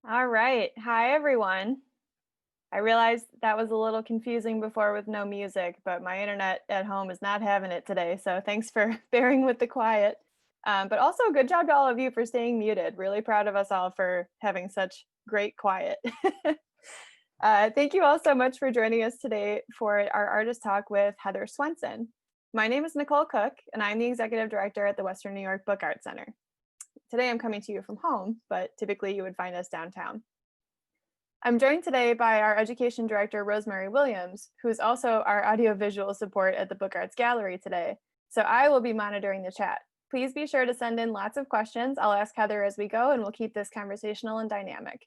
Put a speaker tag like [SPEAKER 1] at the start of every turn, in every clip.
[SPEAKER 1] All right. Hi, everyone. I realized that was a little confusing before with no music, but my internet at home is not having it today. So thanks for bearing with the quiet. But also, good job to all of you for staying muted. Really proud of us all for having such great quiet. Thank you all so much for joining us today for our artist talk with Heather Swenson. My name is Nicole Cook, and I'm the executive director at the Western New York Book Arts Center. Today I'm coming to you from home, but typically you would find us downtown. I'm joined today by our education director, Rosemary Williams, who is also our audiovisual support at the Book Arts Gallery today. So I will be monitoring the chat. Please be sure to send in lots of questions. I'll ask Heather as we go, and we'll keep this conversational and dynamic.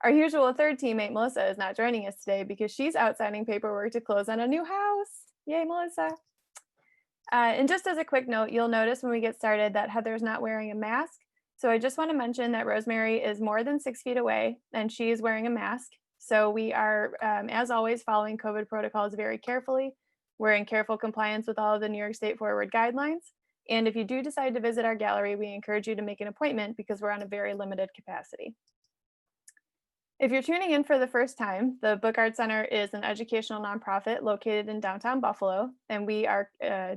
[SPEAKER 1] Our usual third teammate, Melissa, is not joining us today because she's out signing paperwork to close on a new house. Yay, Melissa. And just as a quick note, you'll notice when we get started that Heather's not wearing a mask. So I just want to mention that Rosemary is more than 6 feet away and she is wearing a mask. So we are, as always, following COVID protocols very carefully. We're in careful compliance with all of the New York State Forward guidelines. And if you do decide to visit our gallery, we encourage you to make an appointment because we're on a very limited capacity. If you're tuning in for the first time, the Book Arts Center is an educational nonprofit located in downtown Buffalo, and we are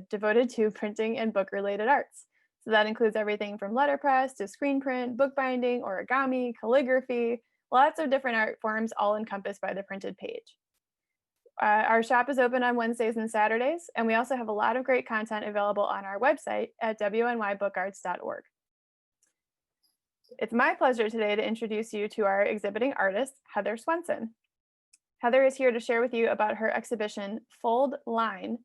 [SPEAKER 1] devoted to printing and book-related arts. So that includes everything from letterpress to screen print, bookbinding, origami, calligraphy, lots of different art forms all encompassed by the printed page. Our shop is open on Wednesdays and Saturdays, and we also have a lot of great content available on our website at WNYBookArts.org. It's my pleasure today to introduce you to our exhibiting artist, Heather Swenson. Heather is here to share with you about her exhibition, Fold Line,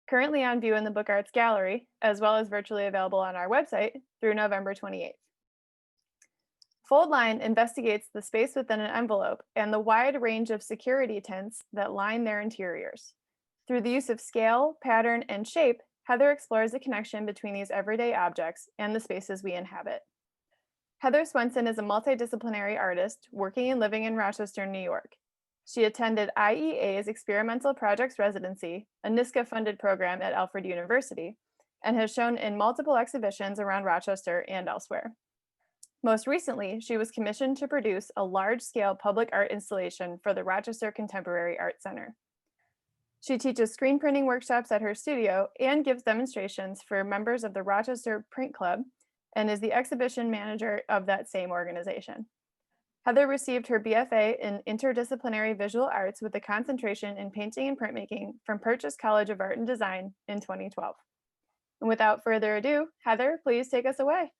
[SPEAKER 1] currently on view in the Book Arts Gallery, as well as virtually available on our website through November 28th. Fold Line investigates the space within an envelope and the wide range of security tints that line their interiors. Through the use of scale, pattern, and shape, Heather explores the connection between these everyday objects and the spaces we inhabit. Heather Swenson is a multidisciplinary artist working and living in Rochester, New York. She attended IEA's Experimental Projects Residency, a NISCA-funded program at Alfred University, and has shown in multiple exhibitions around Rochester and elsewhere. Most recently, she was commissioned to produce a large-scale public art installation for the Rochester Contemporary Art Center. She teaches screen printing workshops at her studio and gives demonstrations for members of the Rochester Print Club, and is the exhibition manager of that same organization. Heather received her BFA in Interdisciplinary Visual Arts with a concentration in painting and printmaking from Purchase College of Art and Design in 2012. And without further ado, Heather, please take us away.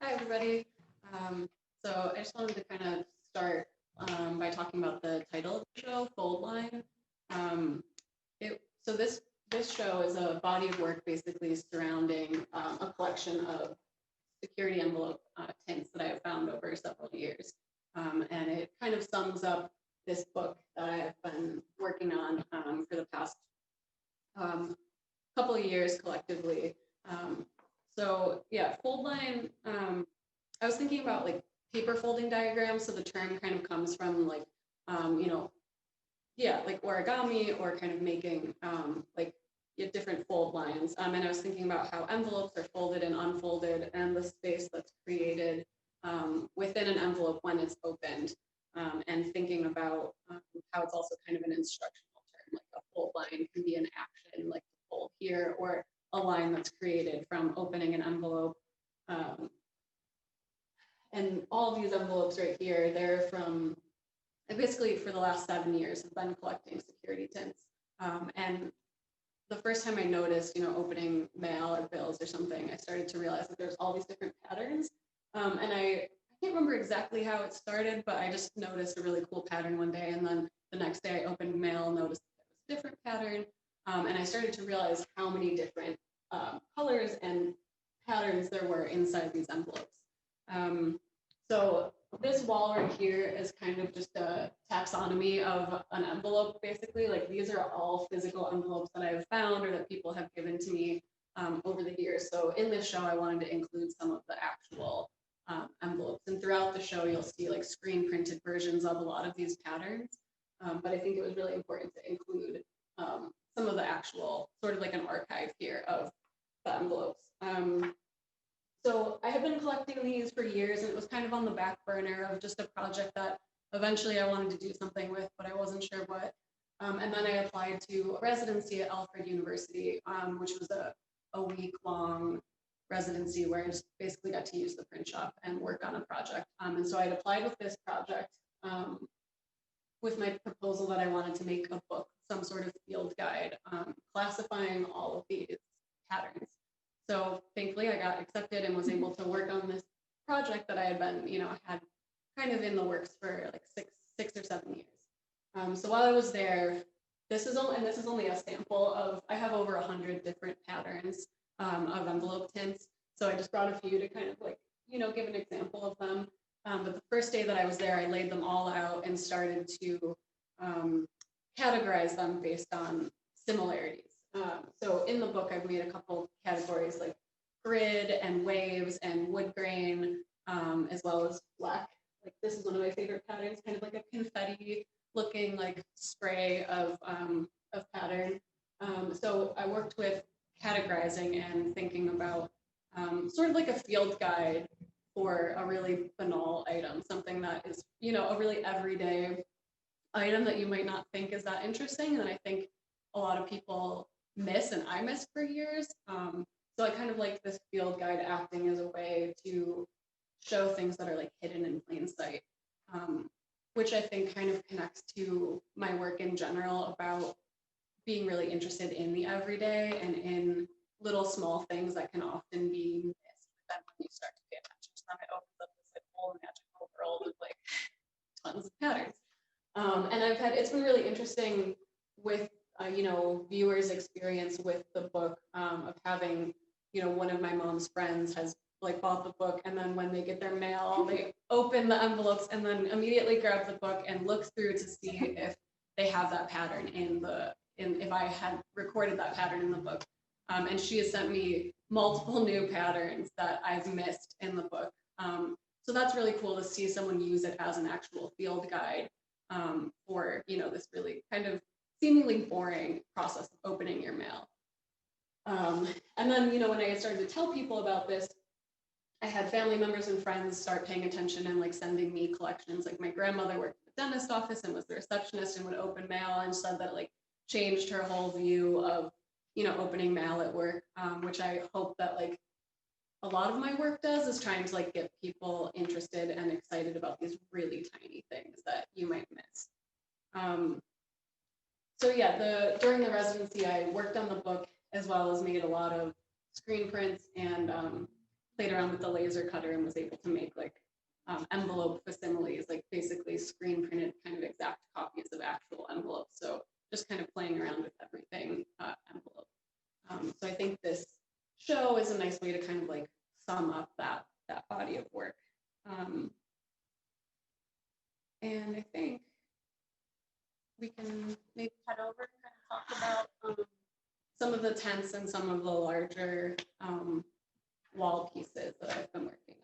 [SPEAKER 2] Hi, everybody. So I just wanted to kind of start by talking about the title of the show, Fold Line. So this show is a body of work basically surrounding a collection of security envelope tints that I have found over several years. And it kind of sums up this book that I have been working on for the past couple of years collectively. So yeah, fold line, I was thinking about like paper folding diagrams. So the term kind of comes from like, like origami or kind of making different fold lines. And I was thinking about how envelopes are folded and unfolded and the space that's created within an envelope when it's opened, and thinking about how it's also kind of an instructional term, like a fold line can be an action, like to fold here, or a line that's created from opening an envelope. And all of these envelopes right here, they're from, basically for the last 7 years, I've been collecting security tints. And the first time I noticed, opening mail or bills or something, I started to realize that there's all these different patterns. And I can't remember exactly how it started, but I just noticed a really cool pattern one day. And then the next day I opened mail and noticed there was a different pattern. And I started to realize how many different colors and patterns there were inside these envelopes. So this wall right here is kind of just a taxonomy of an envelope, basically. Like these are all physical envelopes that I've found or that people have given to me over the years. So in this show, I wanted to include some of the actual envelopes. And throughout the show, you'll see like screen printed versions of a lot of these patterns. But I think it was really important to include some of the actual, sort of like an archive here of the envelopes. So I had been collecting these for years, and it was kind of on the back burner of just a project that eventually I wanted to do something with, but I wasn't sure what. And then I applied to a residency at Alfred University, which was a week-long residency where I just basically got to use the print shop and work on a project. And so I had applied with this project with my proposal that I wanted to make a book, some sort of field guide, classifying all of these patterns. So thankfully I got accepted and was able to work on this project that I had been, had kind of in the works for like six or 7 years. So while I was there, this is only a sample of, I have over 100 different patterns of envelope tints. So I just brought a few to kind of like, give an example of them. But the first day that I was there, I laid them all out and started to categorize them based on similarities. So in the book, I've made a couple categories like grid and waves and wood grain, as well as black. Like this is one of my favorite patterns, kind of like a confetti looking like spray of pattern. So I worked with categorizing and thinking about sort of like a field guide for a really banal item, something that is, a really everyday item that you might not think is that interesting. And I think a lot of people miss, and I missed for years. So I kind of like this field guide acting as a way to show things that are like hidden in plain sight, which I think kind of connects to my work in general about being really interested in the everyday and in little small things that can often be missed. But then when you start to pay attention to them, it opens up this like whole magical world of like tons of patterns. And it's been really interesting with viewers' experience with the book, of having, one of my mom's friends has like bought the book, and then when they get their mail, they open the envelopes and then immediately grab the book and look through to see if they have that pattern if I had recorded that pattern in the book. And she has sent me multiple new patterns that I've missed in the book. So that's really cool to see someone use it as an actual field guide for, this really kind of seemingly boring process of opening your mail. And then, when I started to tell people about this, I had family members and friends start paying attention and like sending me collections. Like my grandmother worked at the dentist office and was the receptionist and would open mail, and said that like changed her whole view of, opening mail at work, which I hope that like a lot of my work does, is trying to like get people interested and excited about these really tiny things that you might miss. So yeah, during the residency, I worked on the book as well as made a lot of screen prints and played around with the laser cutter and was able to make like envelope facsimiles, like basically screen printed kind of exact copies of actual envelopes. So just kind of playing around with everything envelope. So I think this show is a nice way to kind of like sum up that body of work. And I think we can maybe head over and kind of talk about some of the tents and some of the larger wall pieces that I've been working on.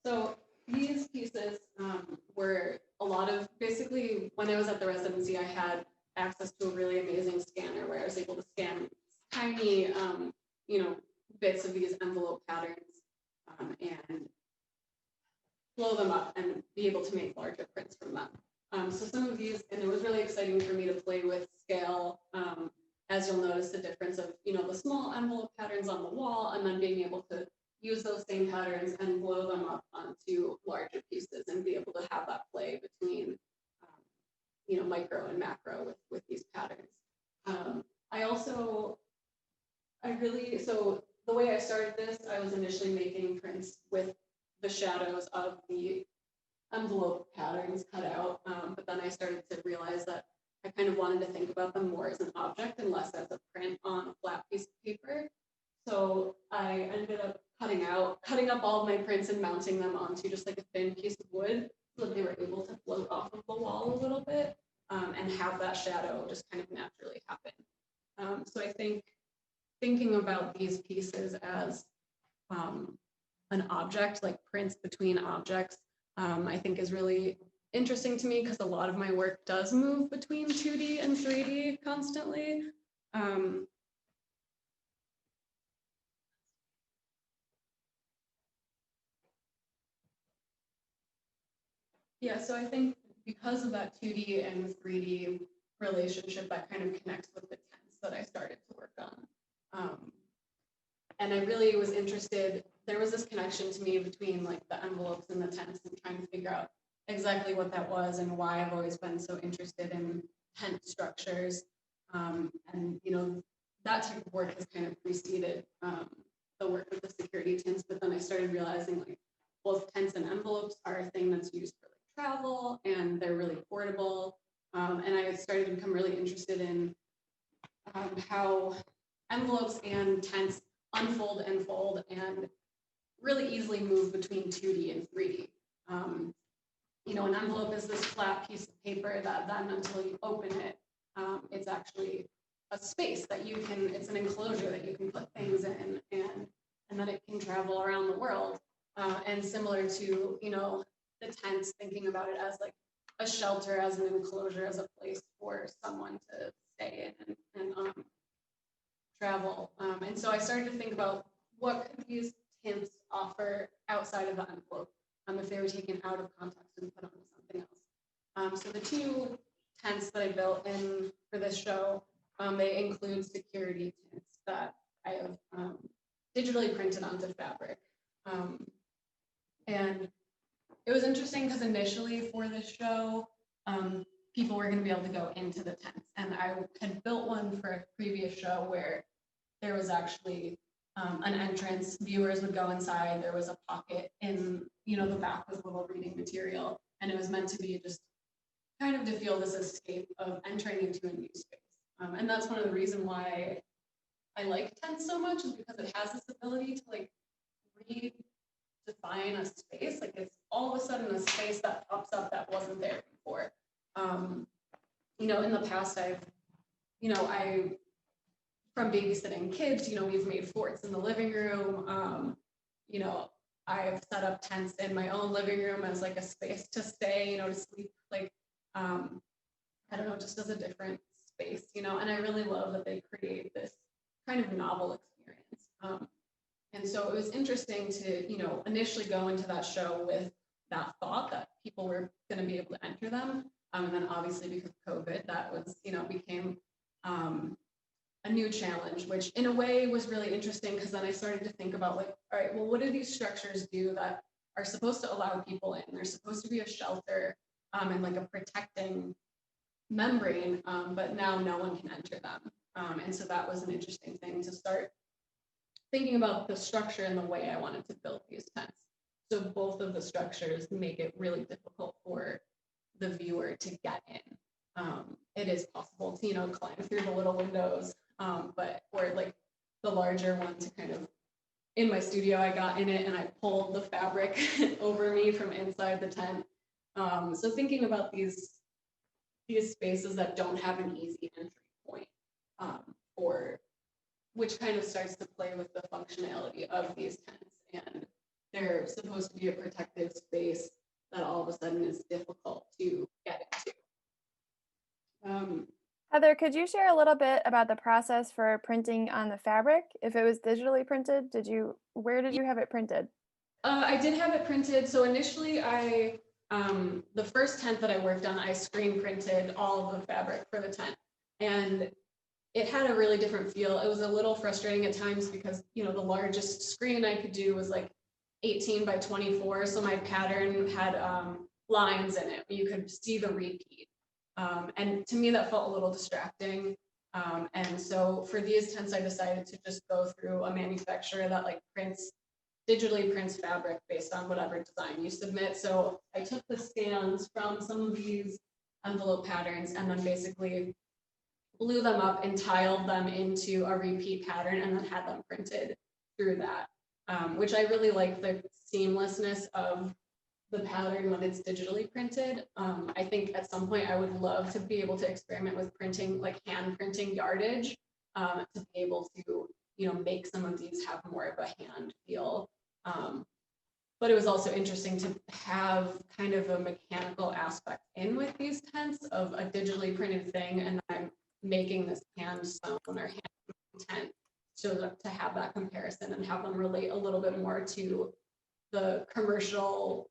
[SPEAKER 2] So these pieces were a lot of, basically when I was at the residency, I had access to a really amazing scanner where I was able to scan tiny, bits of these envelope patterns and blow them up and be able to make larger prints from them. So some of these, and it was really exciting for me to play with scale, as you'll notice the difference of, the small envelope patterns on the wall, and then being able to use those same patterns and blow them up onto larger pieces and be able to have that play between, micro and macro with these patterns. So the way I started this, I was initially making prints with the shadows of the envelope patterns cut out, but then I started to realize that I kind of wanted to think about them more as an object and less as a print on a flat piece of paper. So I ended up cutting up all of my prints and mounting them onto just like a thin piece of wood so that they were able to float off of the wall a little bit and have that shadow just kind of naturally happen. So I think thinking about these pieces as an object, like prints between objects, I think is really interesting to me, because a lot of my work does move between 2D and 3D constantly. Yeah, so I think because of that 2D and 3D relationship, that kind of connects with the tints that I started to work on. And I really was interested, there was this connection to me between like the envelopes and the tints, and trying to figure out exactly what that was and why I've always been so interested in tent structures. And you know, that type of work has kind of preceded the work with the security tints, but then I started realizing like both tints and envelopes are a thing that's used for like travel, and they're really portable. And I started to become really interested in how envelopes and tints unfold and fold and really easily move between 2D and 3D. You know, an envelope is this flat piece of paper that then, until you open it, it's actually a space that you can, it's an enclosure that you can put things in, and then it can travel around the world. And similar to, you know, the tents, thinking about it as like a shelter, as an enclosure, as a place for someone to stay in and travel. And so I started to think about what could these tints offer outside of the envelope, if they were taken out of context and put onto something else. So the two tents that I built in for this show, they include security tints that I have digitally printed onto fabric. And it was interesting because initially for this show, people were going to be able to go into the tents, and I had built one for a previous show where there was actually an entrance, viewers would go inside, there was a pocket in, you know, the back with little reading material, and it was meant to be just kind of to feel this escape of entering into a new space. And that's one of the reasons why I like tents so much, is because it has this ability to like redefine a space. Like it's all of a sudden a space that pops up that wasn't there before. You know, in the past, from babysitting kids, you know, we've made forts in the living room. You know, I've set up tents in my own living room as like a space to stay, you know, to sleep, like, I don't know, just as a different space, you know, and I really love that they create this kind of novel experience. And so it was interesting to, you know, initially go into that show with that thought that people were going to be able to enter them. And then obviously because of COVID, that was, you know, became a new challenge, which in a way was really interesting, because then I started to think about like, all right, well, what do these structures do that are supposed to allow people in? They're supposed to be a shelter and like a protecting membrane, but now no one can enter them. And so that was an interesting thing to start thinking about the structure and the way I wanted to build these tents. So both of the structures make it really difficult for the viewer to get in. It is possible to, you know, climb through the little windows, but or like the larger one to kind of, in my studio, I got in it and I pulled the fabric over me from inside the tent. So thinking about these spaces that don't have an easy entry point, or which kind of starts to play with the functionality of these tents, and they're supposed to be a protective space that all of a sudden is difficult to get into.
[SPEAKER 1] Heather, could you share a little bit about the process for printing on the fabric? If it was digitally printed, where did you have it printed?
[SPEAKER 2] I did have it printed. So initially the first tent that I worked on, I screen printed all of the fabric for the tent, and it had a really different feel. It was a little frustrating at times because, you know, the largest screen I could do was like 18 by 24. So my pattern had lines in it where you could see the repeat. And to me, that felt a little distracting. And so for these tents, I decided to just go through a manufacturer that like digitally prints fabric based on whatever design you submit. So I took the scans from some of these envelope patterns and then basically blew them up and tiled them into a repeat pattern and then had them printed through that, which I really like the seamlessness of the pattern when it's digitally printed. I think at some point I would love to be able to experiment with printing, like hand printing yardage, to be able to, make some of these have more of a hand feel. But it was also interesting to have kind of a mechanical aspect in with these tents of a digitally printed thing, and I'm making this hand sewn or hand tent, so to have that comparison and have them relate a little bit more to the commercial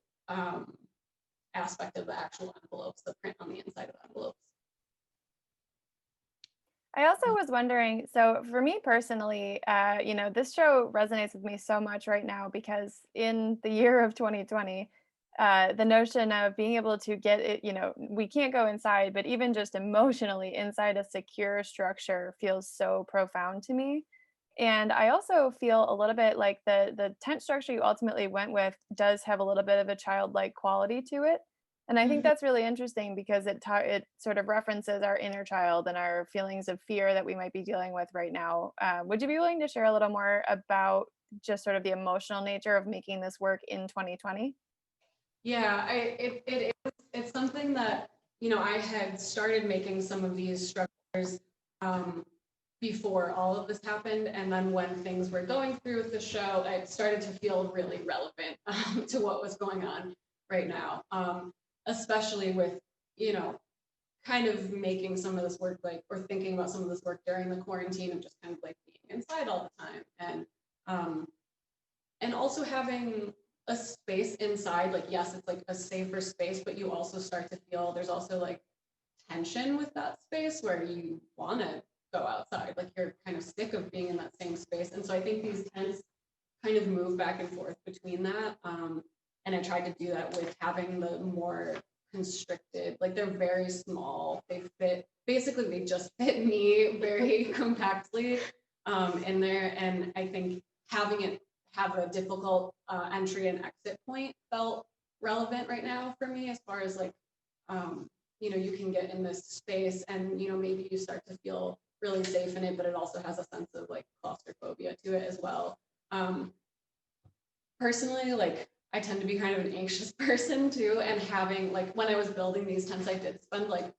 [SPEAKER 2] aspect of the actual envelopes, the print on the inside of the envelopes.
[SPEAKER 1] I also was wondering, so for me personally, this show resonates with me so much right now because in the year of 2020, the notion of being able to get it, we can't go inside, but even just emotionally inside a secure structure feels so profound to me. And I also feel a little bit like the tent structure you ultimately went with does have a little bit of a childlike quality to it. And I think
[SPEAKER 2] Mhm.
[SPEAKER 1] that's really interesting because it sort of references our inner child and our feelings of fear that we might be dealing with right now. Would you be willing to share a little more about just sort of the emotional nature of making this work in 2020?
[SPEAKER 2] Yeah, it's something that I had started making some of these structures um, before all of this happened, and then when things were going through with the show, it started to feel really relevant to what was going on right now, especially with kind of making some of this work or thinking about some of this work during the quarantine and just kind of like being inside all the time, and also having a space inside, like, yes, it's like a safer space, but you also start to feel there's also like tension with that space where you want to go outside, like you're kind of sick of being in that same space. And so I think these tents kind of move back and forth between that. And I tried to do that with having the more constricted, like they're very small. They just fit me very compactly in there. And I think having it have a difficult entry and exit point felt relevant right now for me, as far as like, you can get in this space and, maybe you start to feel really safe in it, but it also has a sense of like claustrophobia to it as well. Personally, like I tend to be kind of an anxious person too, and having like when I was building these tents, I did spend like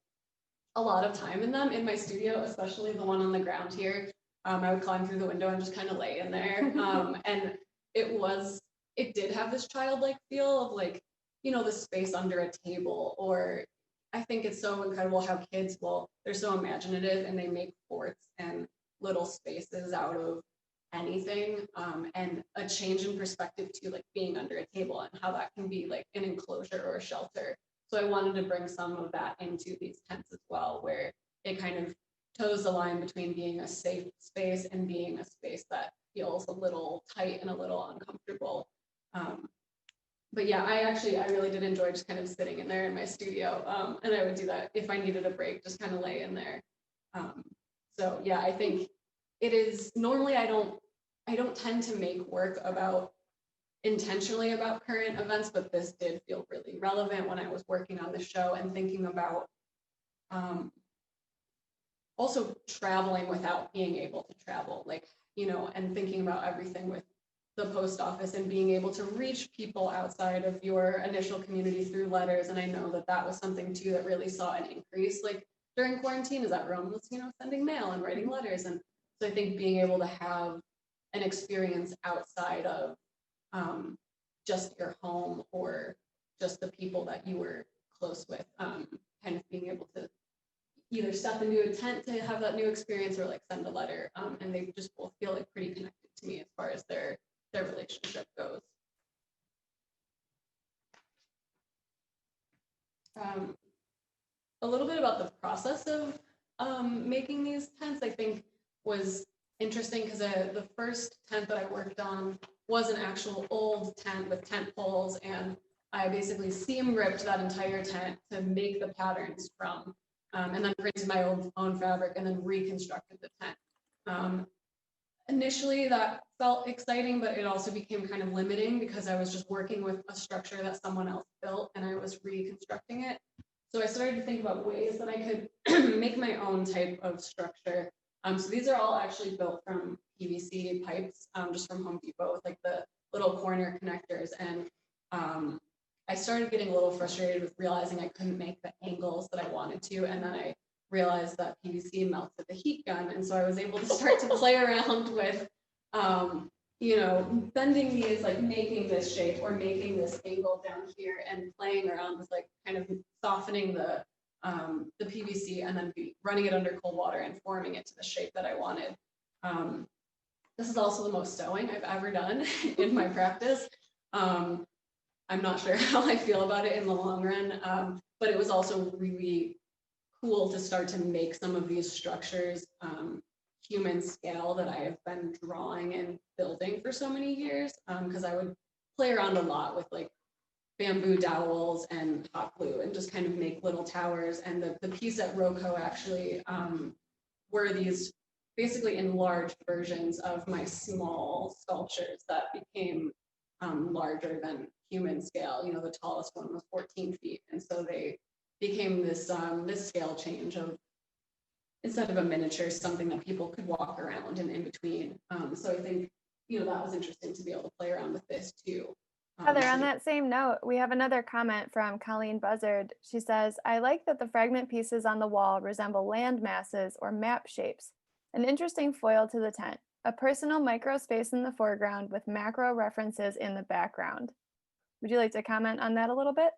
[SPEAKER 2] a lot of time in them in my studio, especially the one on the ground here. I would climb through the window and just kind of lay in there. And it did have this childlike feel of like, the space under a table. Or I think it's so incredible how kids they're so imaginative and they make forts and little spaces out of anything. And a change in perspective to like being under a table and how that can be like an enclosure or a shelter. So I wanted to bring some of that into these tents as well, where it kind of toes the line between being a safe space and being a space that feels a little tight and a little uncomfortable. But yeah, I really did enjoy just kind of sitting in there in my studio. And I would do that if I needed a break, just kind of lay in there. So yeah, I think it is normally I don't tend to make work intentionally about current events, but this did feel really relevant when I was working on the show and thinking about also traveling without being able to travel, like, and thinking about everything with the post office and being able to reach people outside of your initial community through letters. And I know that was something too that really saw an increase like during quarantine, is that everyone was, sending mail and writing letters. And so I think being able to have an experience outside of just your home or just the people that you were close with, kind of being able to either step into a tent to have that new experience or like send a letter, and they just both feel like pretty connected to me as far as their relationship goes. A little bit about the process of making these tents, I think, was interesting because the first tent that I worked on was an actual old tent with tent poles, and I basically seam ripped that entire tent to make the patterns from, and then printed my own fabric and then reconstructed the tent. Initially, that felt exciting, but it also became kind of limiting because I was just working with a structure that someone else built and I was reconstructing it. So I started to think about ways that I could make my own type of structure. So these are all actually built from PVC pipes, just from Home Depot, with like the little corner connectors. And I started getting a little frustrated with realizing I couldn't make the angles that I wanted to. And then I realized that PVC melts at the heat gun. And so I was able to start to play around with You know, bending these, like making this shape or making this angle down here and playing around with like kind of softening the PVC and then running it under cold water and forming it to the shape that I wanted. This is also the most sewing I've ever done in my practice. I'm not sure how I feel about it in the long run, but it was also really cool to start to make some of these structures human scale that I have been drawing and building for so many years, because I would play around a lot with like bamboo dowels and hot glue and just kind of make little towers. And the piece at Roco actually were these basically enlarged versions of my small sculptures that became larger than human scale. You know, the tallest one was 14 feet. And so they became this this scale change of, instead of a miniature, something that people could walk around and in between. So I think, you know, that was interesting to be able to play around with this too.
[SPEAKER 1] Heather, on that same note, we have another comment from Colleen Buzzard. She says, I like that the fragment pieces on the wall resemble land masses or map shapes. An interesting foil to the tent. A personal micro space in the foreground with macro references in the background. Would you like to comment on that a little bit?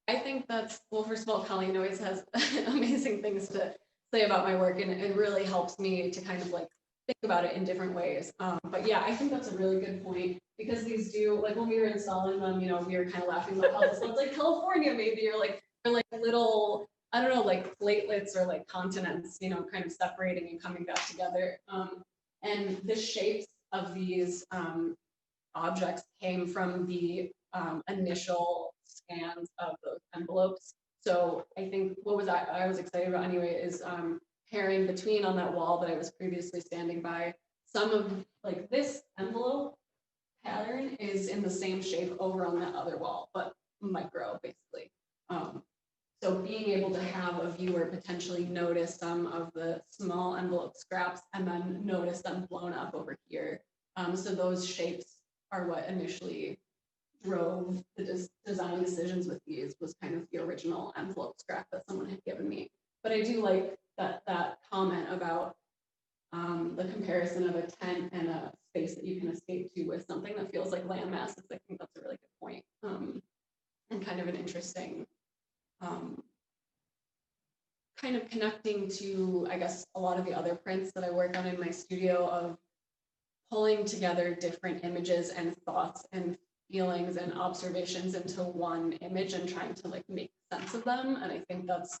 [SPEAKER 2] I think that's, well, first of all, Colleen always has amazing things to say about my work, and it really helps me to kind of like think about it in different ways. But yeah, I think that's a really good point, because these do, like when we were installing them, you know, we were kind of laughing about how this looks like California maybe, or like little, I don't know, like platelets or like continents, you know, kind of separating and coming back together. And the shapes of these objects came from the initial scans of those envelopes. So I think what was I was excited about anyway is pairing between on that wall that I was previously standing by. Some of like this envelope pattern is in the same shape over on that other wall, but micro basically. So being able to have a viewer potentially notice some of the small envelope scraps and then notice them blown up over here. So those shapes are what initially drove the design decisions with these, was kind of the original envelope scrap that someone had given me. But I do like that comment about the comparison of a tent and a space that you can escape to with something that feels like land masses. I think that's a really good point, and kind of an interesting kind of connecting to, I guess, a lot of the other prints that I work on in my studio, of pulling together different images and thoughts and feelings and observations into one image and trying to like make sense of them. And I think that's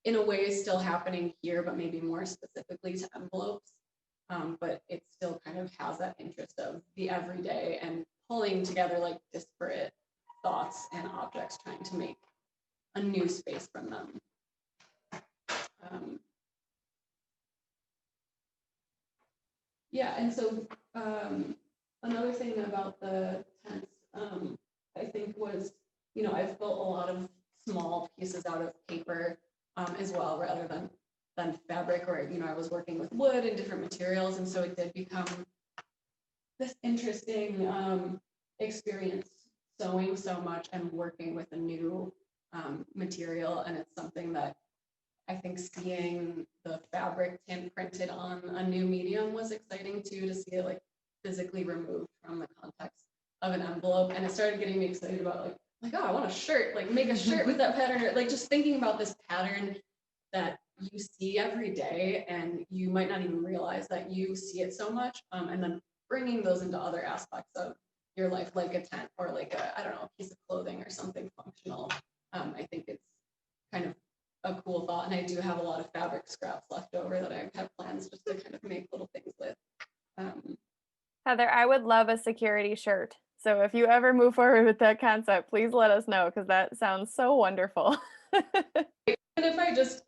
[SPEAKER 2] in a way still happening here, but maybe more specifically to envelopes. But it still kind of has that interest of the everyday and pulling together like disparate thoughts and objects, trying to make a new space from them. Yeah, and so another thing about the tents, I think was, you know, I've built a lot of small pieces out of paper as well, rather than fabric, or, you know, I was working with wood and different materials, and so it did become this interesting experience sewing so much and working with a new material. And it's something that I think seeing the fabric tint printed on a new medium was exciting too, to see it like physically removed from the context of an envelope. And it started getting me excited about like, oh, I want a shirt, like make a shirt with that pattern, like just thinking about this pattern that you see every day and you might not even realize that you see it so much, and then bringing those into other aspects of your life, like a tent or like a, I don't know, a piece of clothing or something functional. I think it's kind of a cool thought, and I do have a lot of fabric scraps left over that I have plans just to kind of make little things with.
[SPEAKER 1] Heather, I would love a security shirt. So if you ever move forward with that concept, please let us know, because that sounds so wonderful.
[SPEAKER 2] And if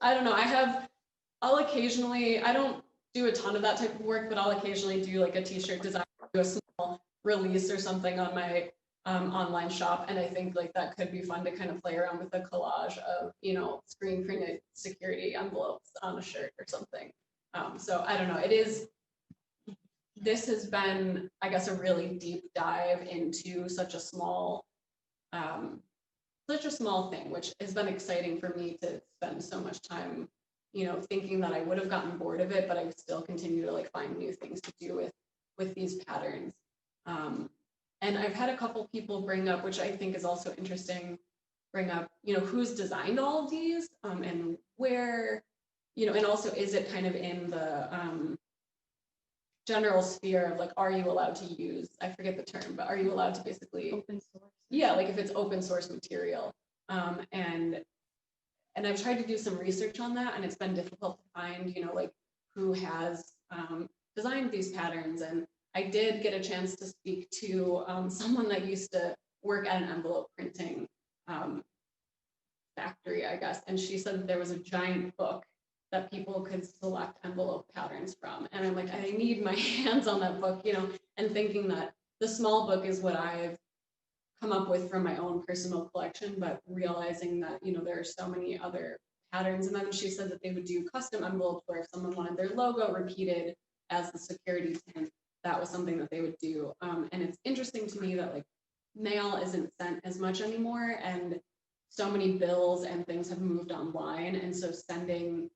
[SPEAKER 2] I don't know, I'll occasionally, I don't do a ton of that type of work, but I'll occasionally do like a t-shirt design, do a small release or something on my online shop. And I think like that could be fun to kind of play around with a collage of, you know, screen printed security envelopes on a shirt or something. So I don't know, this has been, I guess, a really deep dive into such a small thing, which has been exciting for me to spend so much time, you know, thinking that I would have gotten bored of it, but I still continue to like find new things to do with these patterns. And I've had a couple people bring up, which I think is also interesting, bring up, who's designed all of these, and where, and also is it kind of in the general sphere of like, are you allowed to use, I forget the term, but are you allowed to basically
[SPEAKER 3] open source?
[SPEAKER 2] Yeah, like if it's open source material. And I've tried to do some research on that, and it's been difficult to find, like who has designed these patterns. And I did get a chance to speak to someone that used to work at an envelope printing factory, I guess. And she said that there was a giant book that people could select envelope patterns from. And I'm like, I need my hands on that book, and thinking that the small book is what I've come up with from my own personal collection, but realizing that, there are so many other patterns. And then she said that they would do custom envelopes where if someone wanted their logo repeated as the security tint, that was something that they would do. And it's interesting to me that like mail isn't sent as much anymore, and so many bills and things have moved online. And so sending,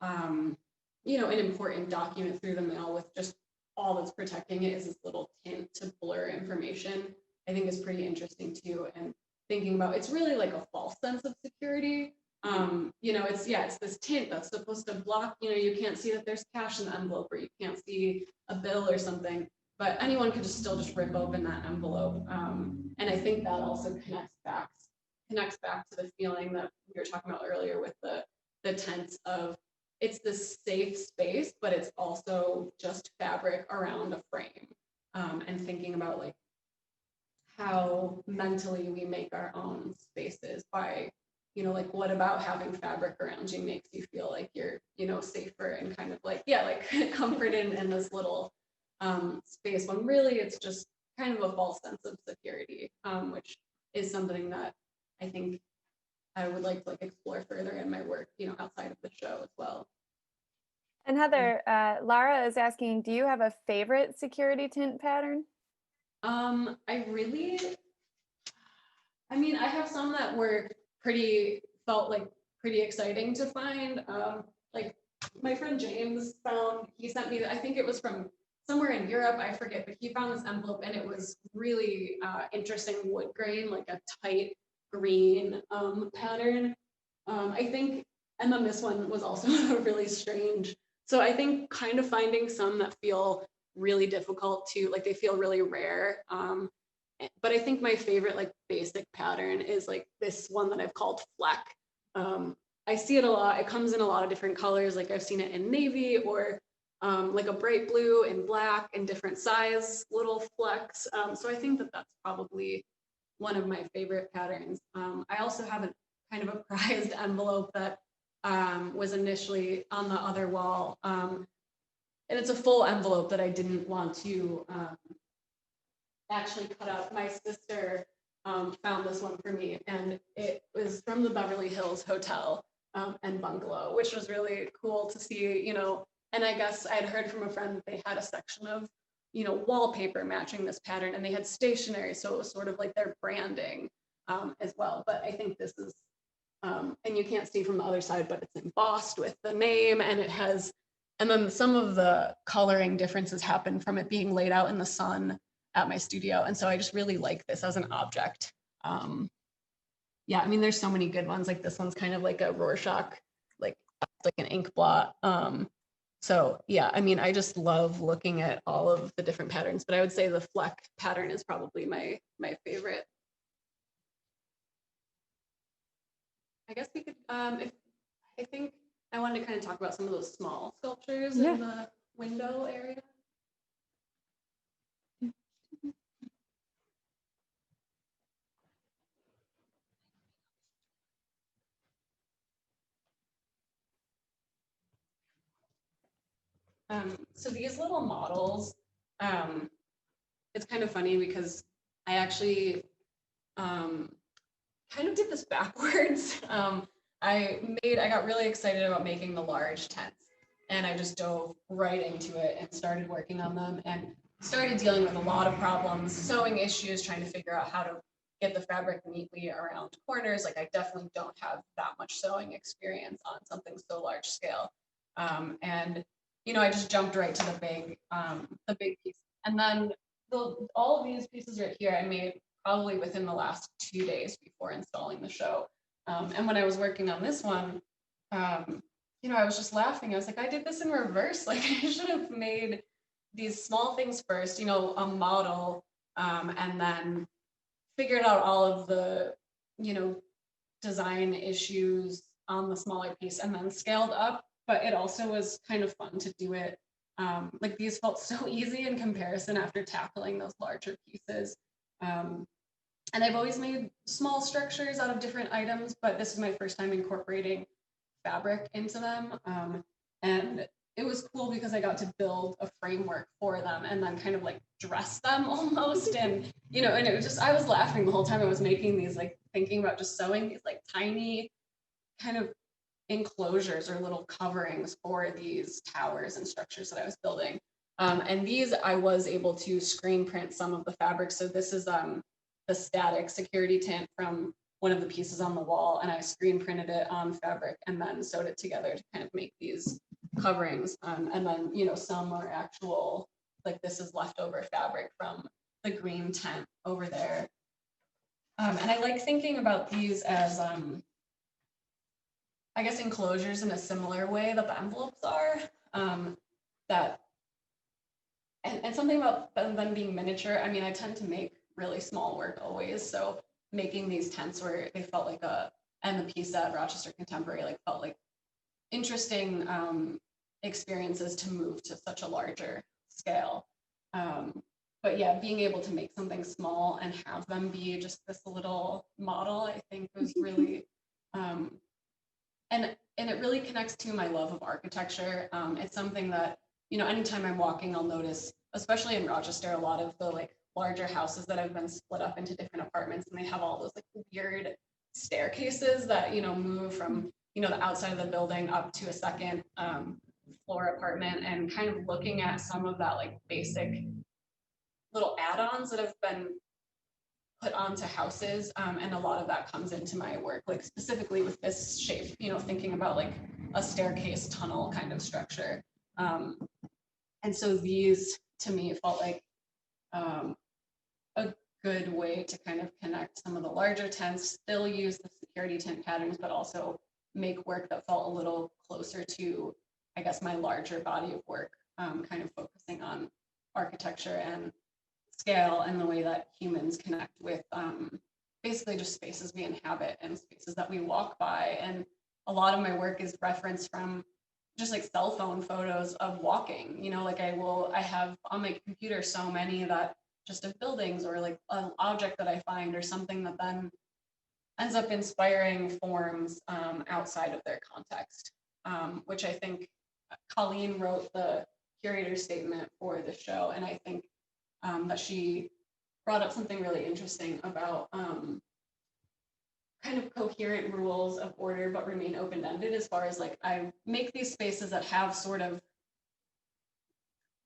[SPEAKER 2] an important document through the mail with just all that's protecting it is this little tint to blur information, I think is pretty interesting too. And thinking about, it's really like a false sense of security. It's this tint that's supposed to block, you can't see that there's cash in the envelope, or you can't see a bill or something, but anyone could still just rip open that envelope. And I think that also connects back to the feeling that we were talking about earlier with the tense of, it's this safe space, but it's also just fabric around a frame. And thinking about like how mentally we make our own spaces by, like what about having fabric around you makes you feel like you're, safer and kind of like, comforted in this little space, when really it's just kind of a false sense of security, which is something that I think I would like to like explore further in my work, outside of the show as well.
[SPEAKER 1] And Heather, Lara is asking, do you have a favorite security tint pattern?
[SPEAKER 2] I have some that were felt like pretty exciting to find. Like my friend James he sent me, I think it was from somewhere in Europe, I forget, but he found this envelope and it was really interesting wood grain, like a tight green pattern. I think, and then this one was also really strange. So I think kind of finding some that feel really difficult to, like they feel really rare. But I think my favorite like basic pattern is like this one that I've called Fleck. I see it a lot. It comes in a lot of different colors. Like I've seen it in navy, or like a bright blue and black and different size little flecks. So I think that that's probably one of my favorite patterns. I also have a kind of a prized envelope that was initially on the other wall. And it's a full envelope that I didn't want to actually cut out. My sister found this one for me, and it was from the Beverly Hills Hotel and Bungalow, which was really cool to see, and I guess I had heard from a friend that they had a section of, wallpaper matching this pattern, and they had stationery, so it was sort of like their branding as well. But I think this is, and you can't see from the other side, but it's embossed with the name, and it has, and then some of the coloring differences happen from it being laid out in the sun at my studio. And so I just really like this as an object. There's so many good ones. Like this one's kind of like a Rorschach, like an ink blot. I just love looking at all of the different patterns, but I would say the Fleck pattern is probably my favorite. I guess we could, I think I wanted to kind of talk about some of those small sculptures in the window area. So these little models, it's kind of funny because I actually kind of did this backwards. I got really excited about making the large tents, and I just dove right into it and started working on them and started dealing with a lot of problems, sewing issues, trying to figure out how to get the fabric neatly around corners. Like I definitely don't have that much sewing experience on something so large scale. And I just jumped right to the big piece. And then all of these pieces right here, I made probably within the last 2 days before installing the show. And when I was working on this one, I was just laughing. I was like, I did this in reverse. Like I should have made these small things first, a model, and then figured out all of the, design issues on the smaller piece and then scaled up. But it also was kind of fun to do it. Like these felt so easy in comparison after tackling those larger pieces. And I've always made small structures out of different items, but this is my first time incorporating fabric into them. And it was cool because I got to build a framework for them and then kind of like dress them almost. And, and it was just, I was laughing the whole time I was making these, like thinking about just sewing these like tiny kind of enclosures or little coverings for these towers and structures that I was building. And these I was able to screen print some of the fabric. So this is the static security tint from one of the pieces on the wall, and I screen printed it on fabric and then sewed it together to kind of make these coverings. And then, some are actual, like this is leftover fabric from the green tent over there. And I like thinking about these as, I guess, enclosures in a similar way that the envelopes are. That and something about them being miniature. I mean, I tend to make really small work always, so making these tents where they felt like and the piece at Rochester Contemporary like felt like interesting experiences to move to such a larger scale. But yeah, being able to make something small and have them be just this little model, I think was really, and it really connects to my love of architecture. It's something that, anytime I'm walking, I'll notice, especially in Rochester, a lot of the like larger houses that have been split up into different apartments, and they have all those like weird staircases that, move from, the outside of the building up to a second floor apartment, and kind of looking at some of that like basic little add-ons that have been put onto houses. And a lot of that comes into my work, like specifically with this shape, thinking about like a staircase tunnel kind of structure. And so these to me felt like a good way to kind of connect some of the larger tents, still use the security tent patterns, but also make work that felt a little closer to, I guess, my larger body of work, kind of focusing on architecture and scale and the way that humans connect with basically just spaces we inhabit and spaces that we walk by. And a lot of my work is referenced from just like cell phone photos of walking, like I have on my computer so many that just of buildings or like an object that I find or something that then ends up inspiring forms outside of their context, which I think Colleen wrote the curator statement for the show. And I think that she brought up something really interesting about kind of coherent rules of order, but remain open-ended, as far as like, I make these spaces that have sort of,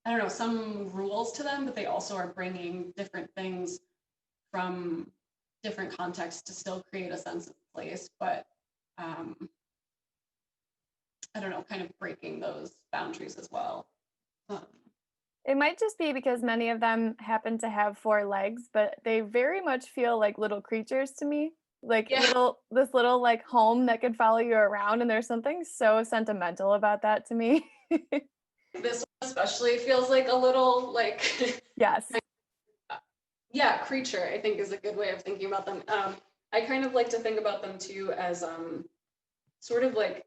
[SPEAKER 2] I don't know, some rules to them, but they also are bringing different things from different contexts to still create a sense of place, but I don't know, kind of breaking those boundaries as well.
[SPEAKER 1] It might just be because many of them happen to have 4 legs, but they very much feel like little creatures to me. Like
[SPEAKER 2] Yeah,
[SPEAKER 1] this little like home that could follow you around, and there's something so sentimental about that to me.
[SPEAKER 2] this one especially feels like a little like
[SPEAKER 1] Yes.
[SPEAKER 2] yeah, creature, I think, is a good way of thinking about them. I kind of like to think about them too as sort of like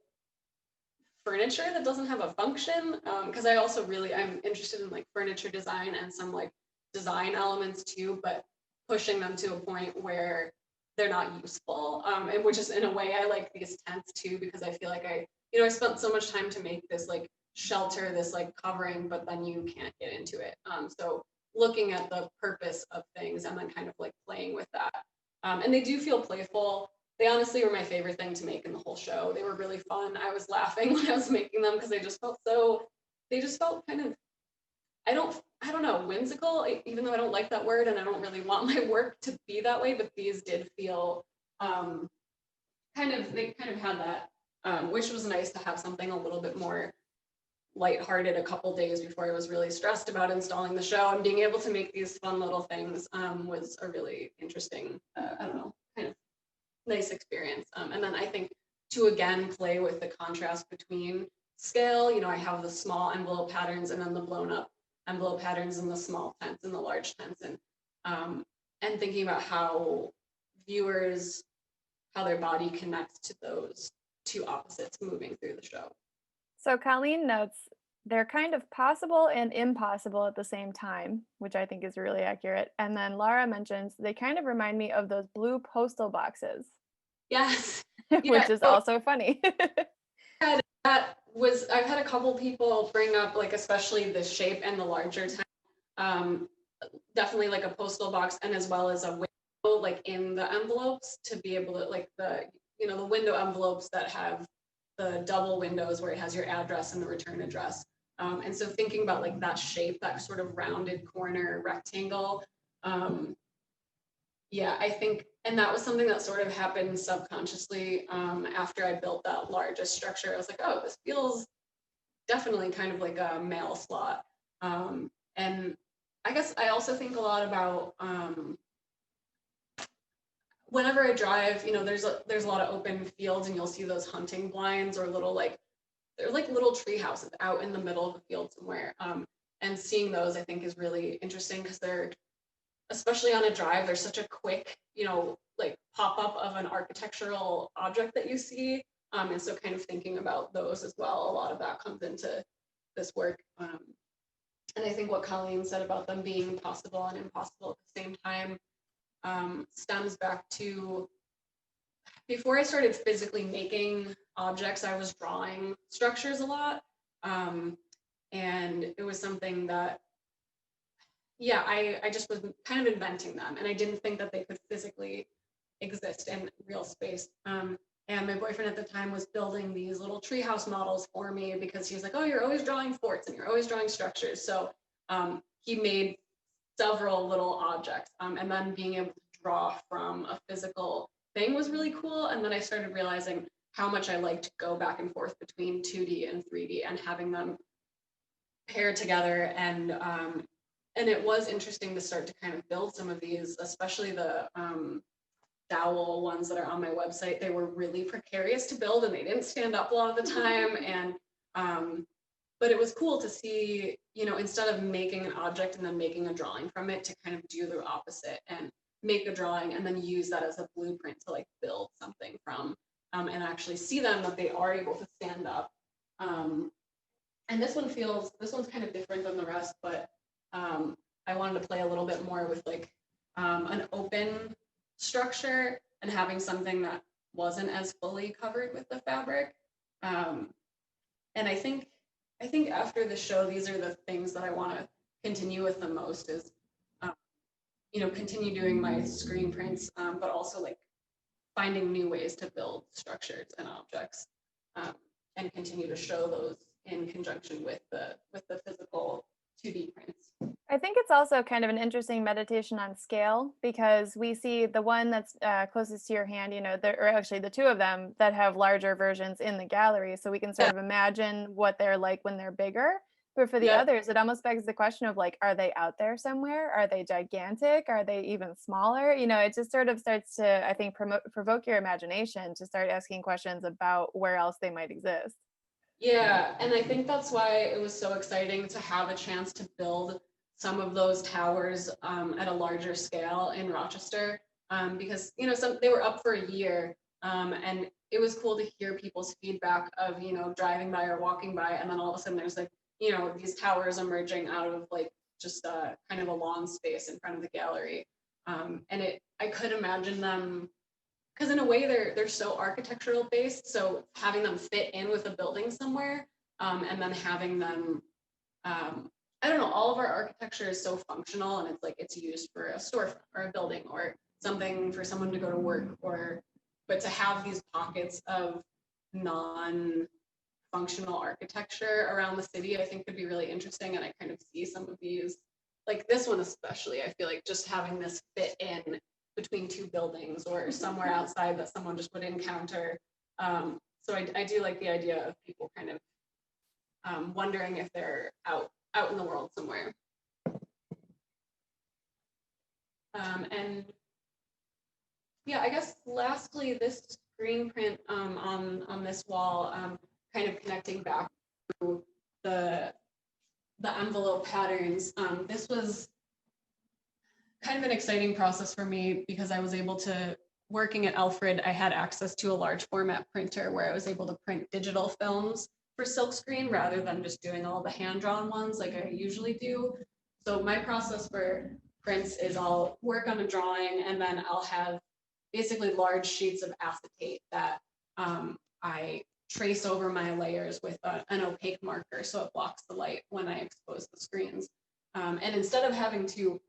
[SPEAKER 2] furniture that doesn't have a function, because I'm interested in like furniture design and some like design elements too, but pushing them to a point where they're not useful, and which is in a way I like these tents too, because I feel like I spent so much time to make this like shelter, this like covering, but then you can't get into it. So looking at the purpose of things and then kind of like playing with that, and they do feel playful. They honestly were my favorite thing to make in the whole show. They were really fun. I was laughing when I was making them because they just felt kind of, I don't know, whimsical, even though I don't like that word and I don't really want my work to be that way, but these did feel they kind of had that, which was nice to have something a little bit more lighthearted a couple days before I was really stressed about installing the show, and being able to make these fun little things was a really interesting, I don't know, kind of nice experience. And then I think to again play with the contrast between scale, I have the small envelope patterns and then the blown up envelope patterns and the small tents and the large tents, and thinking about how viewers, how their body connects to those two opposites moving through the show.
[SPEAKER 1] So Colleen notes they're kind of possible and impossible at the same time, which I think is really accurate. And then Laura mentions they kind of remind me of those blue postal boxes,
[SPEAKER 2] Yes. Yeah.
[SPEAKER 1] which is
[SPEAKER 2] So
[SPEAKER 1] also funny.
[SPEAKER 2] I've had a couple people bring up, like, especially the shape and the larger tent, definitely like a postal box, and as well as a window, like in the envelopes, to be able to, like, the window envelopes that have the double windows where it has your address and the return address. And so thinking about like that shape, that sort of rounded corner rectangle, yeah, I think, and that was something that sort of happened subconsciously after I built that largest structure. I was like, oh, this feels definitely kind of like a mail slot. And I guess I also think a lot about whenever I drive, there's a lot of open fields, and you'll see those hunting blinds or they're like little tree houses out in the middle of the field somewhere. And seeing those, I think, is really interesting because they're, especially on a drive, there's such a quick, like pop up of an architectural object that you see. And so kind of thinking about those as well, a lot of that comes into this work. And I think what Colleen said about them being possible and impossible at the same time stems back to before I started physically making objects, I was drawing structures a lot. And it was something that, yeah, I just was kind of inventing them, and I didn't think that they could physically exist in real space. And my boyfriend at the time was building these little treehouse models for me because he was like, oh, you're always drawing forts and you're always drawing structures. So he made several little objects, and then being able to draw from a physical thing was really cool. And then I started realizing how much I like to go back and forth between 2D and 3D and having them pair together. And it was interesting to start to kind of build some of these, especially the dowel ones that are on my website. They were really precarious to build, and they didn't stand up a lot of the time. And but it was cool to see, instead of making an object and then making a drawing from it, to kind of do the opposite and make a drawing and then use that as a blueprint to like build something from, and actually see them that they are able to stand up. And this one's kind of different than the rest, but I wanted to play a little bit more with like an open structure and having something that wasn't as fully covered with the fabric. And I think after the show, these are the things that I want to continue with the most is, continue doing my screen prints, but also like finding new ways to build structures and objects, and continue to show those in conjunction with the physical 2D prints.
[SPEAKER 1] I think it's also kind of an interesting meditation on scale, because we see the one that's closest to your hand, or actually the two of them that have larger versions in the gallery. So we can sort of imagine what they're like when they're bigger. But for the others, it almost begs the question of like, are they out there somewhere? Are they gigantic? Are they even smaller? It just sort of starts to, I think, provoke your imagination to start asking questions about where else they might exist.
[SPEAKER 2] Yeah, and I think that's why it was so exciting to have a chance to build some of those towers at a larger scale in Rochester, because they were up for a year, and it was cool to hear people's feedback of driving by or walking by, and then all of a sudden there's like these towers emerging out of like just kind of a lawn space in front of the gallery, and I could imagine them, because in a way they're so architectural based, so having them fit in with a building somewhere, and then having them, I don't know, all of our architecture is so functional, and it's like it's used for a storefront or a building or something for someone to go to work, but to have these pockets of non-functional architecture around the city, I think could be really interesting. And I kind of see some of these, like this one especially, I feel like just having this fit in between two buildings or somewhere outside that someone just would encounter. So I do like the idea of people kind of wondering if they're out in the world somewhere. And yeah, I guess lastly, this screen print on this wall, kind of connecting back to the envelope patterns. This was kind of an exciting process for me because I was able to, working at Alfred, I had access to a large format printer where I was able to print digital films for silkscreen rather than just doing all the hand-drawn ones like I usually do. So my process for prints is I'll work on a drawing and then I'll have basically large sheets of acetate that I trace over my layers with an opaque marker so it blocks the light when I expose the screens. And instead of having to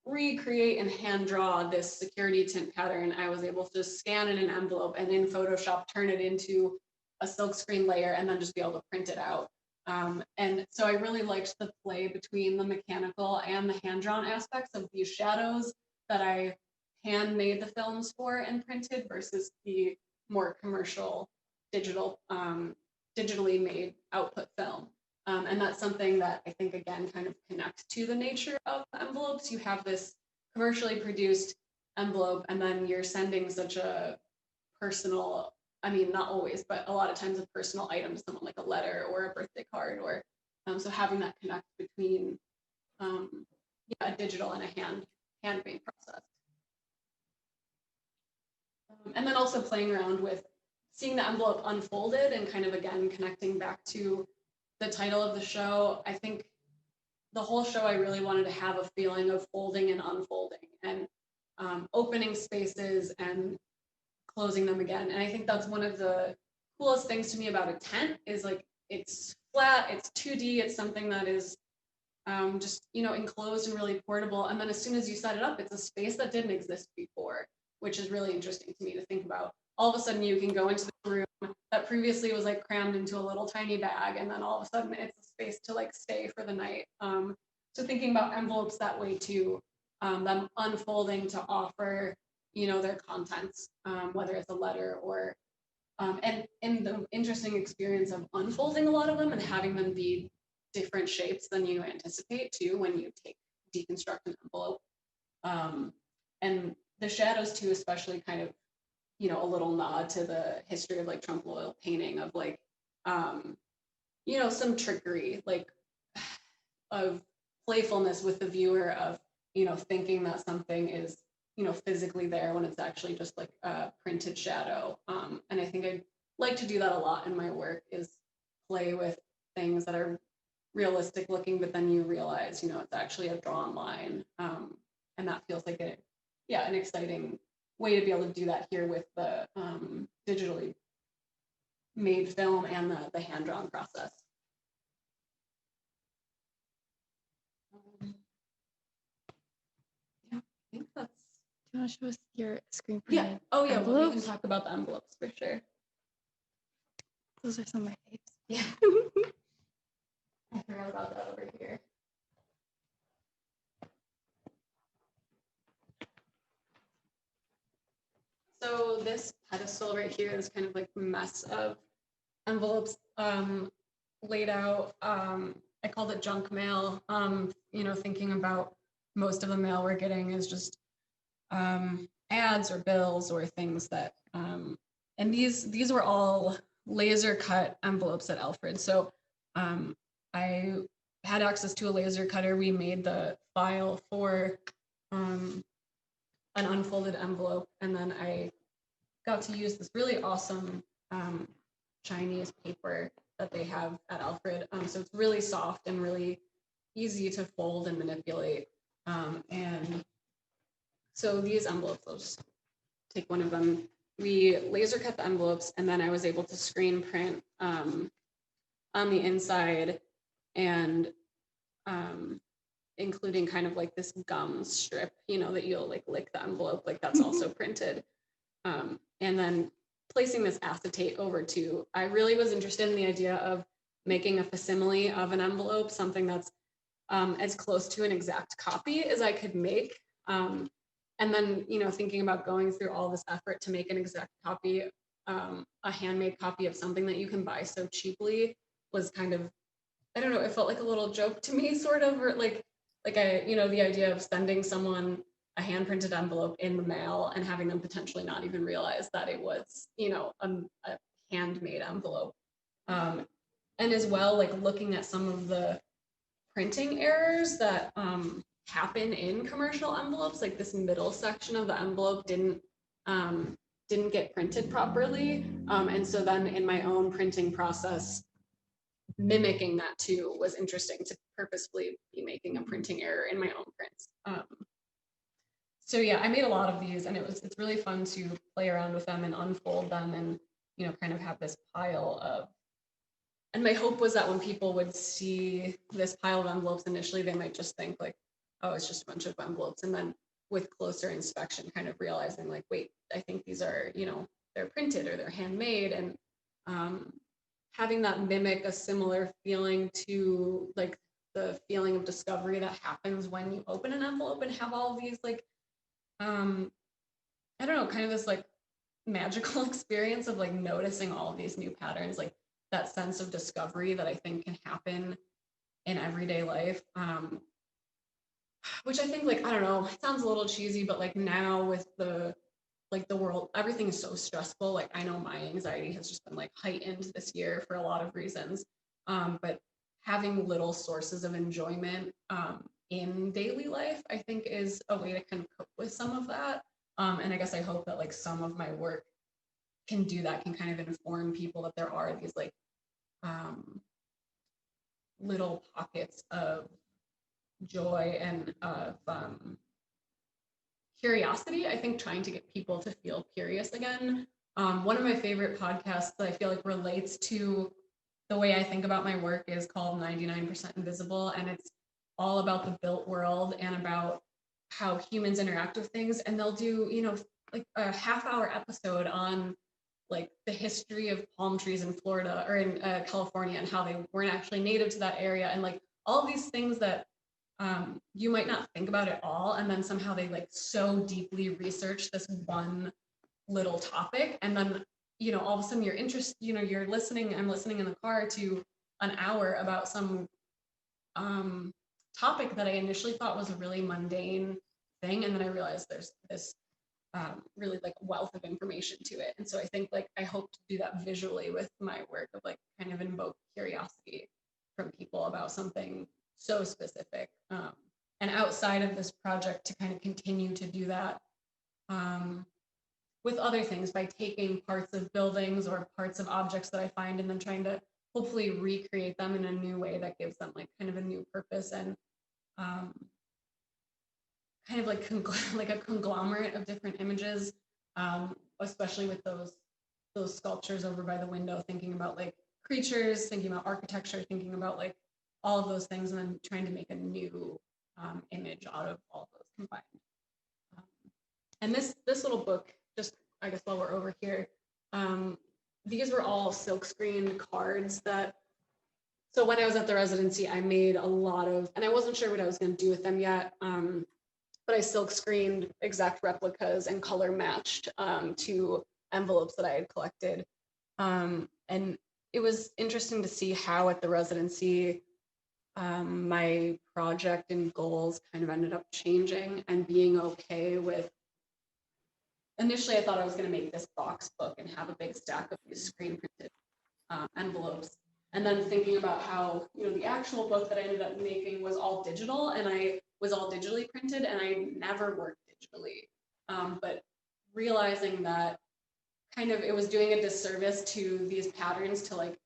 [SPEAKER 2] recreate and hand draw this security tint pattern, I was able to scan in an envelope and in Photoshop turn it into a silkscreen layer and then just be able to print it out. And so I really liked the play between the mechanical and the hand-drawn aspects of these shadows that I handmade the films for and printed versus the more commercial digital, digitally made output film. And that's something that I think, again, kind of connects to the nature of the envelopes. You have this commercially produced envelope, and then you're sending such a personal, I mean, not always, but a lot of times a personal item to someone, like a letter or a birthday card, or so having that connect between a digital and a handmade process. And then also playing around with seeing the envelope unfolded and kind of, again, connecting back to the title of the show. I think the whole show, I really wanted to have a feeling of folding and unfolding and opening spaces and closing them again. And I think that's one of the coolest things to me about a tent is like, it's flat, it's 2D, it's something that is just, enclosed and really portable. And then as soon as you set it up, it's a space that didn't exist before, which is really interesting to me to think about. All of a sudden you can go into the room that previously was like crammed into a little tiny bag, and then all of a sudden it's a space to like stay for the night. So thinking about envelopes that way too, them unfolding to offer, their contents, whether it's a letter or, and the interesting experience of unfolding a lot of them and having them be different shapes than you anticipate too when you deconstruct an envelope. And the shadows too, especially kind of, a little nod to the history of like Trump oil painting of like, some trickery, like of playfulness with the viewer of, thinking that something is, physically there when it's actually just like a printed shadow. And I think I'd like to do that a lot in my work, is play with things that are realistic looking, but then you realize, it's actually a drawn line. And that feels like an exciting way to be able to do that here with the digitally made film and the hand-drawn process. Yeah, I think that's.
[SPEAKER 3] Do you want to show us your screen
[SPEAKER 2] Yeah.
[SPEAKER 3] printed
[SPEAKER 2] Oh yeah, well, we can
[SPEAKER 3] envelopes?
[SPEAKER 2] talk about the envelopes for sure.
[SPEAKER 3] Those are some of my faves.
[SPEAKER 2] Yeah. I forgot about that over here. So this pedestal right here is kind of like a mess of envelopes laid out. I called it junk mail. Thinking about most of the mail we're getting is just ads or bills or things that, and these were all laser cut envelopes at Alfred. So I had access to a laser cutter. We made the file for an unfolded envelope, and then I got to use this really awesome Chinese paper that they have at Alfred. So it's really soft and really easy to fold and manipulate. And so these envelopes, I'll just take one of them. We laser cut the envelopes, and then I was able to screen print on the inside, and including kind of like this gum strip, that you'll like lick the envelope, like that's also printed. And then placing this acetate over too. I really was interested in the idea of making a facsimile of an envelope, something that's as close to an exact copy as I could make. And then, thinking about going through all this effort to make an exact copy, a handmade copy of something that you can buy so cheaply was kind of I don't know, it felt like a little joke to me, sort of, or like the idea of sending someone a hand-printed envelope in the mail and having them potentially not even realize that it was, a handmade envelope. And as well, like looking at some of the printing errors that happen in commercial envelopes, like this middle section of the envelope didn't get printed properly. And so then in my own printing process, mimicking that too was interesting, to purposefully be making a printing error in my own prints. So yeah, I made a lot of these, and it's really fun to play around with them and unfold them, and kind of have this pile of. And my hope was that when people would see this pile of envelopes initially, they might just think like, oh, it's just a bunch of envelopes, and then with closer inspection, kind of realizing like, wait, I think these are they're printed or they're handmade, and having that mimic a similar feeling to like the feeling of discovery that happens when you open an envelope and have all of these like I don't know, kind of this like magical experience of like noticing all of these new patterns, like that sense of discovery that I think can happen in everyday life. Which I think, like, I don't know, it sounds a little cheesy, but like now with the world, everything is so stressful. Like I know my anxiety has just been like heightened this year for a lot of reasons. But having little sources of enjoyment in daily life, I think, is a way to kind of cope with some of that. And I guess I hope that like some of my work can do that, can kind of inform people that there are these like little pockets of joy and of curiosity. I think trying to get people to feel curious again. One of my favorite podcasts that I feel like relates to the way I think about my work is called 99% Invisible, and it's all about the built world and about how humans interact with things. And they'll do, like a half-hour episode on like the history of palm trees in Florida or in California, and how they weren't actually native to that area, and like all of these things that you might not think about at all, and then somehow they like so deeply research this one little topic, and then all of a sudden you're interested, you're listening, I'm listening in the car to an hour about some topic that I initially thought was a really mundane thing, and then I realized there's this really like wealth of information to it. And so I think like I hope to do that visually with my work, of like kind of invoke curiosity from people about something so specific, and outside of this project to kind of continue to do that with other things, by taking parts of buildings or parts of objects that I find and then trying to hopefully recreate them in a new way that gives them like kind of a new purpose, and kind of like like a conglomerate of different images, especially with those sculptures over by the window, thinking about like creatures, thinking about architecture, thinking about like all of those things, and then trying to make a new image out of all of those combined. And this little book, just I guess while we're over here, these were all silkscreen cards that, so when I was at the residency, I made a lot of, and I wasn't sure what I was going to do with them yet, but I silk screened exact replicas and color matched to envelopes that I had collected. And it was interesting to see how at the residency, my project and goals kind of ended up changing, and being okay with, initially I thought I was going to make this box book and have a big stack of these screen printed envelopes. And then thinking about how, the actual book that I ended up making was all digital, and I was all digitally printed, and I never worked digitally. But realizing that kind of it was doing a disservice to these patterns to like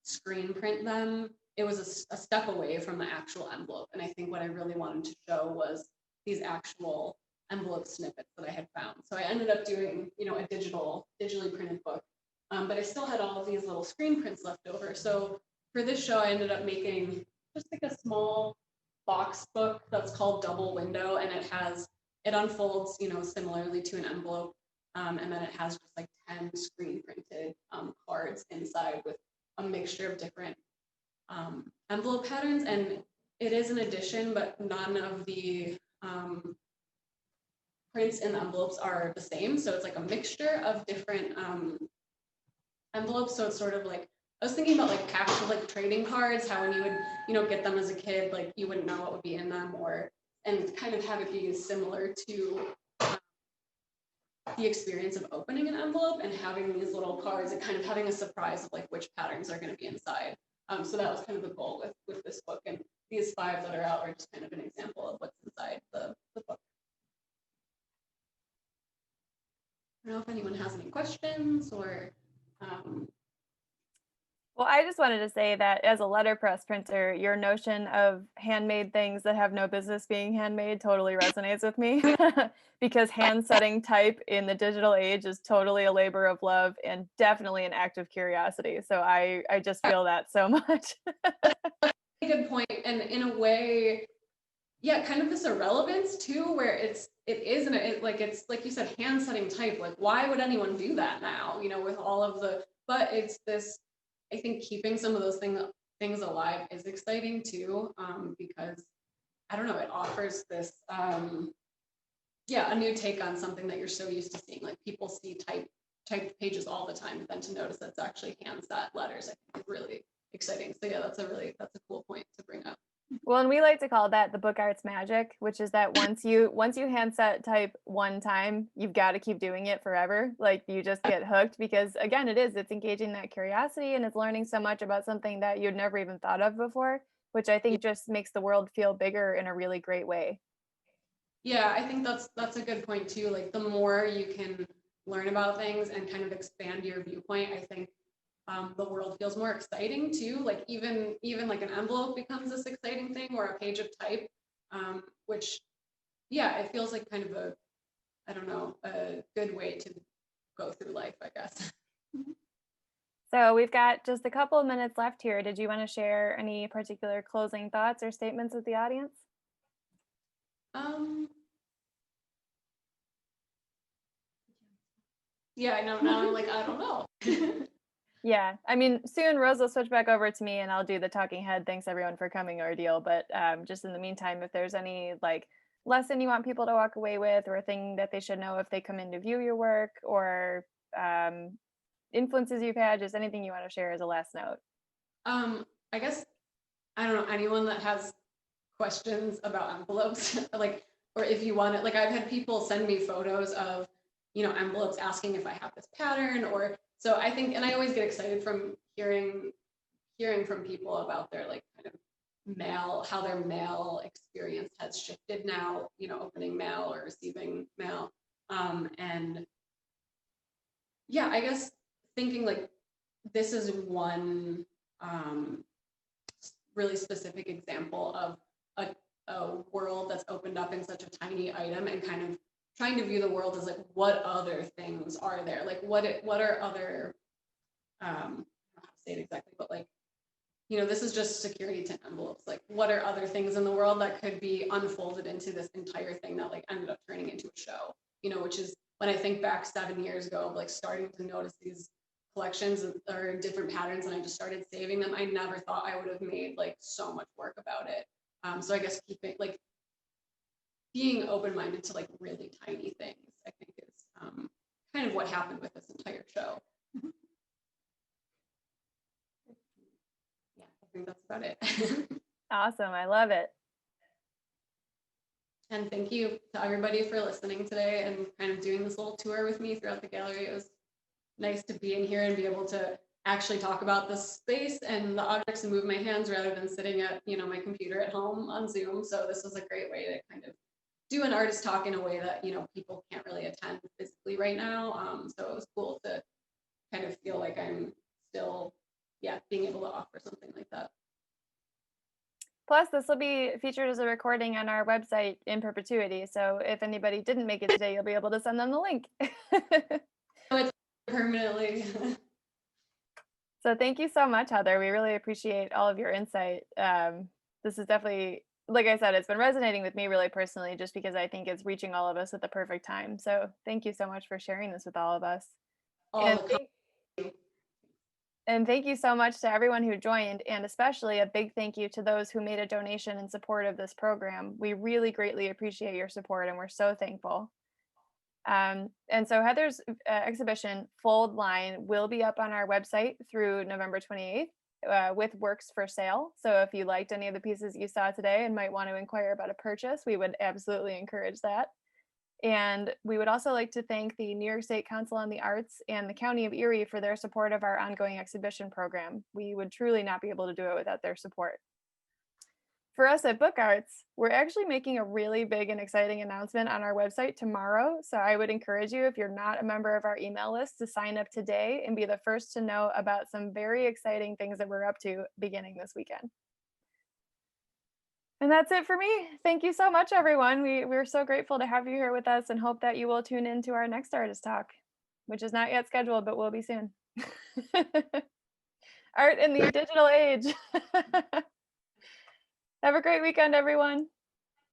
[SPEAKER 2] screen print them. It was a step away from the actual envelope. And I think what I really wanted to show was these actual envelope snippets that I had found. So I ended up doing, a digitally printed book. But I still had all of these little screen prints left over. So for this show, I ended up making just like a small box book that's called Double Window, and it unfolds, similarly to an envelope. And then it has just like 10 screen printed cards inside with a mixture of different envelope patterns. And it is an addition, but none of the prints in the envelopes are the same. So it's like a mixture of different envelopes. So it's sort of like I was thinking about like actual like trading cards, how when you would, get them as a kid, like you wouldn't know what would be in them, and kind of have it be similar to the experience of opening an envelope and having these little cards and kind of having a surprise of like which patterns are going to be inside. So that was kind of the goal with this book, and these 5 that are out are just kind of an example of what's inside the book. I don't know if anyone has any questions or.
[SPEAKER 1] Well, I just wanted to say that as a letterpress printer, your notion of handmade things that have no business being handmade totally resonates with me because hand setting type in the digital age is totally a labor of love and definitely an act of curiosity. So I just feel that so much.
[SPEAKER 2] Good point. And in a way, yeah, kind of this irrelevance too, where it is, and it's like you said, hand setting type. Like, why would anyone do that now? With all of but it's this. I think keeping some of those things alive is exciting too, because I don't know, it offers this, a new take on something that you're so used to seeing. Like people see typed pages all the time, but then to notice that's actually hand set letters, I think is really exciting. So yeah, that's a cool point to bring up.
[SPEAKER 1] Well, and we like to call that the book arts magic, which is that once you hand set type one time, you've got to keep doing it forever. Like you just get hooked because again, it's engaging that curiosity and it's learning so much about something that you'd never even thought of before, which I think just makes the world feel bigger in a really great way.
[SPEAKER 2] Yeah, I think that's a good point too. Like the more you can learn about things and kind of expand your viewpoint, I think the world feels more exciting too. Like even like an envelope becomes this exciting thing, or a page of type, which, yeah, it feels like kind of a good way to go through life, I guess.
[SPEAKER 1] So we've got just a couple of minutes left here. Did you want to share any particular closing thoughts or statements with the audience?
[SPEAKER 2] Yeah, I know. Now I'm like, I don't know.
[SPEAKER 1] Yeah, I mean, soon Rose will switch back over to me and I'll do the talking head. Thanks everyone for coming ordeal. But just in the meantime, if there's any like lesson you want people to walk away with or a thing that they should know if they come in to view your work or influences you've had, just anything you want to share as a last note.
[SPEAKER 2] I guess, I don't know, anyone that has questions about envelopes, like, or if you want it, like I've had people send me photos of, envelopes asking if I have this pattern, or so I think, and I always get excited from hearing from people about their like kind of how their mail experience has shifted now, opening mail or receiving mail. And yeah, I guess thinking like this is one really specific example of a world that's opened up in such a tiny item, and kind of trying to view the world as like, what other things are there? Like what are other, I don't know how to say it exactly, but like, this is just security tint envelopes. Like what are other things in the world that could be unfolded into this entire thing that like ended up turning into a show, which is when I think back 7 years ago of like starting to notice these collections or different patterns, and I just started saving them. I never thought I would have made like so much work about it. So I guess keeping like being open-minded to like really tiny things, I think is kind of what happened with this entire show. Yeah, I think that's about it.
[SPEAKER 1] Awesome. I love it.
[SPEAKER 2] And thank you to everybody for listening today and kind of doing this little tour with me throughout the gallery. It was nice to be in here and be able to actually talk about the space and the objects and move my hands rather than sitting at my computer at home on Zoom. So this was a great way to kind of do an artist talk in a way that people can't really attend physically right now. So it was cool to kind of feel like I'm still being able to offer something like that.
[SPEAKER 1] Plus, this will be featured as a recording on our website in perpetuity. So if anybody didn't make it today, you'll be able to send them the link.
[SPEAKER 2] So it's permanently.
[SPEAKER 1] So thank you so much, Heather. We really appreciate all of your insight. This is definitely, like I said, it's been resonating with me really personally, just because I think it's reaching all of us at the perfect time. So thank you so much for sharing this with all of us. And thank you so much to everyone who joined, and especially a big thank you to those who made a donation in support of this program. We really greatly appreciate your support, and we're so thankful. And so Heather's exhibition, Fold Line, will be up on our website through November 28th with works for sale. So if you liked any of the pieces you saw today and might want to inquire about a purchase, we would absolutely encourage that. And we would also like to thank the New York State Council on the Arts and the County of Erie for their support of our ongoing exhibition program. We would truly not be able to do it without their support. For us at Book Arts, we're actually making a really big and exciting announcement on our website tomorrow. So I would encourage you, if you're not a member of our email list, to sign up today and be the first to know about some very exciting things that we're up to beginning this weekend. And that's it for me. Thank you so much, everyone. We're so grateful to have you here with us and hope that you will tune in to our next artist talk, which is not yet scheduled, but will be soon. Art in the digital age. Have a great weekend, everyone.